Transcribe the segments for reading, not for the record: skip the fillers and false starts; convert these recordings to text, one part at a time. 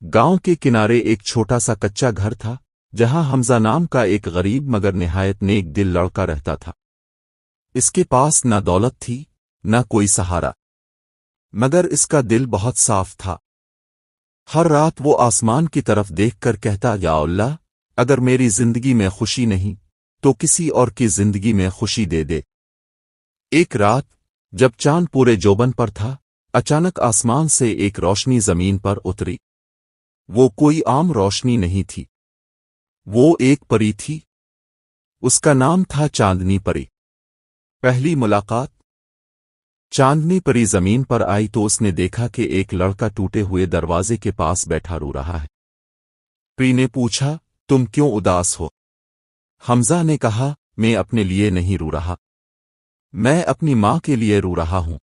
गांव के किनारे एक छोटा सा कच्चा घर था जहां हमजा नाम का एक गरीब मगर निहायत नेक दिल लड़का रहता था। इसके पास न दौलत थी न कोई सहारा, मगर इसका दिल बहुत साफ था। हर रात वो आसमान की तरफ देखकर कहता, या अल्लाह, अगर मेरी जिंदगी में खुशी नहीं तो किसी और की जिंदगी में खुशी दे दे। एक रात जब चांद पूरे जोबन पर था, अचानक आसमान से एक रोशनी जमीन पर उतरी। वो कोई आम रोशनी नहीं थी, वो एक परी थी। उसका नाम था चांदनी परी। पहली मुलाकात। चांदनी परी जमीन पर आई तो उसने देखा कि एक लड़का टूटे हुए दरवाजे के पास बैठा रो रहा है। परी ने पूछा, तुम क्यों उदास हो? हमजा ने कहा, मैं अपने लिए नहीं रो रहा, मैं अपनी माँ के लिए रो रहा हूं।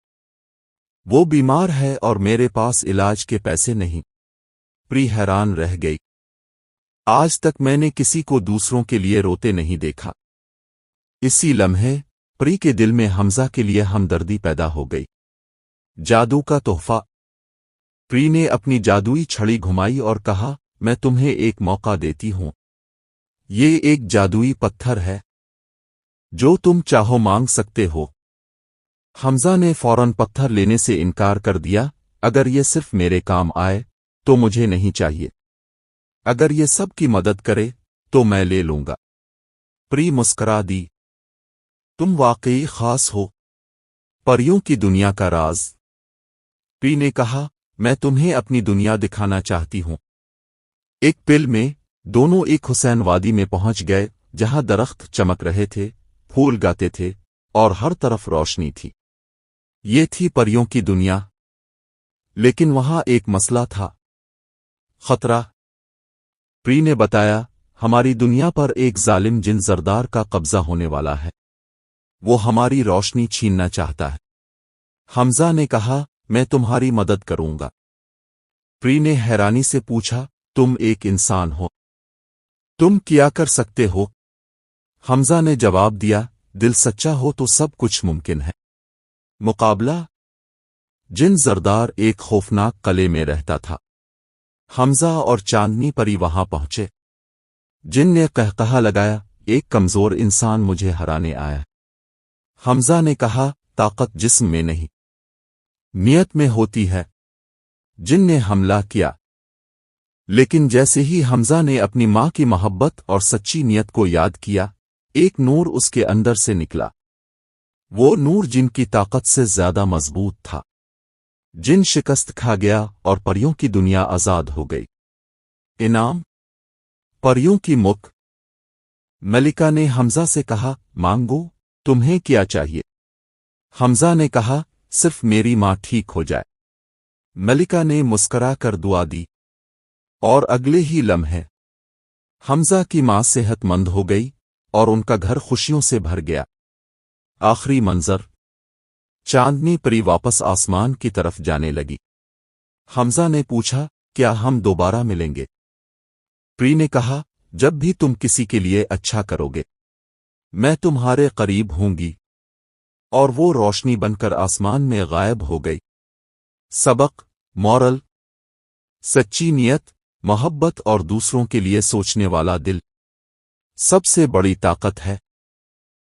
वो बीमार है और मेरे पास इलाज के पैसे नहीं। परी हैरान रह गई। आज तक मैंने किसी को दूसरों के लिए रोते नहीं देखा। इसी लम्हे परी के दिल में हमजा के लिए हमदर्दी पैदा हो गई। जादू का तोहफा। परी ने अपनी जादुई छड़ी घुमाई और कहा, मैं तुम्हें एक मौका देती हूं। ये एक जादुई पत्थर है, जो तुम चाहो मांग सकते हो। हमजा ने फौरन पत्थर लेने से इनकार कर दिया। अगर ये सिर्फ मेरे काम आए तो मुझे नहीं चाहिए, अगर ये सब की मदद करे तो मैं ले लूंगा। परी मुस्करा दी, तुम वाकई खास हो, परियों की दुनिया का राज। परी ने कहा, मैं तुम्हें अपनी दुनिया दिखाना चाहती हूं। एक पल में दोनों एक हुसैन वादी में पहुंच गए, जहां दरख्त चमक रहे थे, फूल गाते थे और हर तरफ रोशनी थी। ये थी परियों की दुनिया। लेकिन वहां एक मसला था, खतरा। परी ने बताया, हमारी दुनिया पर एक जालिम जिन जरदार का कब्जा होने वाला है। वो हमारी रोशनी छीनना चाहता है। हमजा ने कहा, मैं तुम्हारी मदद करूंगा। परी ने हैरानी से पूछा, तुम एक इंसान हो, तुम क्या कर सकते हो? हमजा ने जवाब दिया, दिल सच्चा हो तो सब कुछ मुमकिन है। मुकाबला। जिन जरदार एक खौफनाक कले में रहता था। हमजा और चांदनी परी वहां पहुंचे। जिन ने कहकहा लगाया, एक कमजोर इंसान मुझे हराने आया। हमजा ने कहा, ताकत जिस्म में नहीं, नियत में होती है। जिन ने हमला किया, लेकिन जैसे ही हमजा ने अपनी मां की मोहब्बत और सच्ची नियत को याद किया, एक नूर उसके अंदर से निकला। वो नूर जिन की ताकत से ज्यादा मजबूत था। जिन शिकस्त खा गया और परियों की दुनिया आजाद हो गई। इनाम। परियों की मुख। मलिका ने हमजा से कहा, मांगो, तुम्हें क्या चाहिए? हमजा ने कहा, सिर्फ मेरी मां ठीक हो जाए। मलिका ने मुस्करा कर दुआ दी और अगले ही लम्हे हमजा की मां सेहतमंद हो गई और उनका घर खुशियों से भर गया। आखिरी मंजर। चांदनी परी वापस आसमान की तरफ जाने लगी। हमजा ने पूछा, क्या हम दोबारा मिलेंगे? परी ने कहा, जब भी तुम किसी के लिए अच्छा करोगे, मैं तुम्हारे करीब होंगी। और वो रोशनी बनकर आसमान में गायब हो गई। सबक, मॉरल। सच्ची नियत, मोहब्बत और दूसरों के लिए सोचने वाला दिल सबसे बड़ी ताकत है।